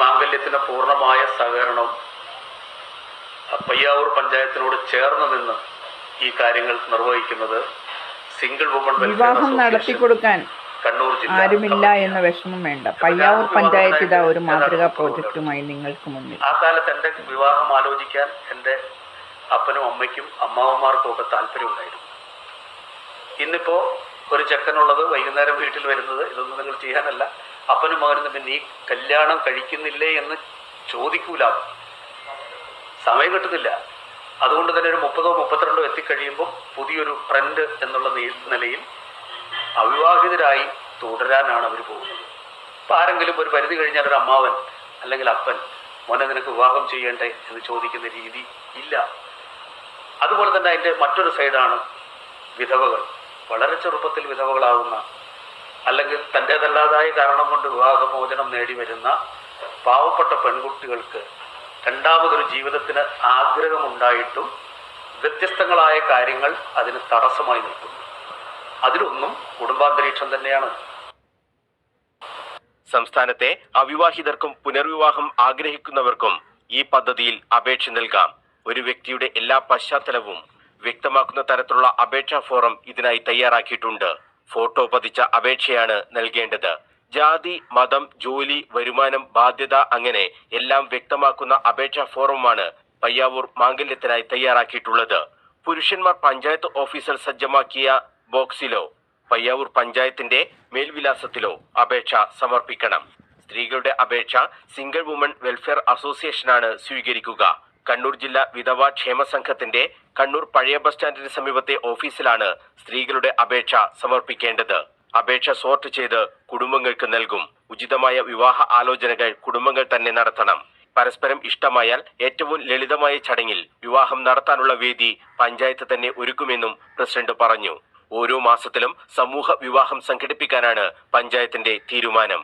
മാംഗല്യത്തിന് പൂർണ്ണമായ സഹകരണം പയ്യാവൂർ പഞ്ചായത്തിനോട് ചേർന്ന് നിന്ന് ഈ കാര്യങ്ങൾ നിർവഹിക്കുന്നത് സിംഗിൾ വുമൺ വിവാഹം നടത്തിക്കൊടുക്കാൻ കണ്ണൂർ ജില്ല ആരുമില്ല എന്ന വിഷമം വേണ്ട. പയ്യാവൂർ പഞ്ചായത്ത് ഇതാ ഒരു മാതൃകാ പ്രോജക്റ്റുമായി നിങ്ങൾക്ക് മുന്നിൽ. ആ കാലത്ത് എൻ്റെ വിവാഹം ആലോചിക്കാൻ എൻ്റെ അപ്പനും അമ്മയ്ക്കും അമ്മാവന്മാർക്കും ഒക്കെ താല്പര്യമുണ്ടായിരുന്നു. ഇന്നിപ്പോ ഒരു ചെക്കനുള്ളത് വൈകുന്നേരം വീട്ടിൽ വരുന്നത് ഇതൊന്നും നിങ്ങൾ ചെയ്യാനല്ല, അപ്പനും മകനും തമ്മിൽ നീ കല്യാണം കഴിക്കുന്നില്ലേ എന്ന് ചോദിക്കൂല, സമയം കിട്ടുന്നില്ല. അതുകൊണ്ട് തന്നെ ഒരു 30-32 എത്തിക്കഴിയുമ്പോൾ പുതിയൊരു ട്രെൻഡ് എന്നുള്ള നിലയിൽ അവിവാഹിതരായി തുടരാനാണ് അവർ പോകുന്നത്. ഇപ്പം ആരെങ്കിലും ഒരു പരിധി കഴിഞ്ഞാൽ ഒരു അമ്മാവൻ അല്ലെങ്കിൽ അപ്പൻ മോനെ നിനക്ക് വിവാഹം ചെയ്യണ്ടേ എന്ന് ചോദിക്കുന്ന രീതി ഇല്ല. അതുപോലെ തന്നെ അതിൻ്റെ മറ്റൊരു സൈഡാണ് വിധവകൾ. വളരെ ചെറുപ്പത്തിൽ വിധവകളാകുന്ന അല്ലെങ്കിൽ തൻ്റേതല്ലാതായ കാരണം കൊണ്ട് വിവാഹമോചനം നേടി വരുന്ന പാവപ്പെട്ട പെൺകുട്ടികൾക്ക് രണ്ടാമതൊരു ജീവിതത്തിന് ആഗ്രഹമുണ്ടായിട്ടും വ്യത്യസ്തങ്ങളായ കാര്യങ്ങൾ അതിന് തടസ്സമായി നിൽക്കുന്നു. അതിലൊന്നും കുടുംബാന്തരീക്ഷം തന്നെയാണ്. സംസ്ഥാനത്തെ അവിവാഹിതർക്കും പുനർവിവാഹം ആഗ്രഹിക്കുന്നവർക്കും ഈ പദ്ധതിയിൽ അപേക്ഷ നൽകാം. ഒരു വ്യക്തിയുടെ എല്ലാ പശ്ചാത്തലവും വ്യക്തമാക്കുന്ന തരത്തിലുള്ള അപേക്ഷാ ഫോറം ഇതിനായി തയ്യാറാക്കിയിട്ടുണ്ട്. ഫോട്ടോ പതിച്ച അപേക്ഷയാണ് നൽകേണ്ടത്. ജാതി, മതം, ജോലി, വരുമാനം, ബാധ്യത അങ്ങനെ എല്ലാം വ്യക്തമാക്കുന്ന അപേക്ഷാ ഫോറമാണ് പയ്യാവൂർ മാംഗല്യത്തിനായി തയ്യാറാക്കിയിട്ടുള്ളത്. പുരുഷന്മാർ പഞ്ചായത്ത് ഓഫീസിൽ സജ്ജമാക്കിയ ബോക്സിലോ പയ്യാവൂർ പഞ്ചായത്തിന്റെ മേൽവിലാസത്തിലോ അപേക്ഷ സമർപ്പിക്കണം. സ്ത്രീകളുടെ അപേക്ഷ സിംഗിൾ വുമൺ വെൽഫെയർ അസോസിയേഷനാണ് സ്വീകരിക്കുക. കണ്ണൂർ ജില്ലാ വിധവാ ക്ഷേമ സംഘത്തിന്റെ കണ്ണൂർ പഴയ ബസ് സ്റ്റാൻഡിന് സമീപത്തെ ഓഫീസിലാണ് സ്ത്രീകളുടെ അപേക്ഷ സമർപ്പിക്കേണ്ടത്. അപേക്ഷ സോർട്ട് ചെയ്ത് കുടുംബങ്ങൾക്ക് നൽകും. ഉചിതമായ വിവാഹ ആലോചനകൾ കുടുംബങ്ങൾ തന്നെ നടത്തണം. പരസ്പരം ഇഷ്ടമായാൽ ഏറ്റവും ലളിതമായ ചടങ്ങിൽ വിവാഹം നടത്താനുള്ള വേദി പഞ്ചായത്ത് തന്നെ ഒരുക്കുമെന്നും പ്രസിഡന്റ് പറഞ്ഞു. ഓരോ മാസത്തിലും സമൂഹ വിവാഹം സംഘടിപ്പിക്കാനാണ് പഞ്ചായത്തിന്റെ തീരുമാനം.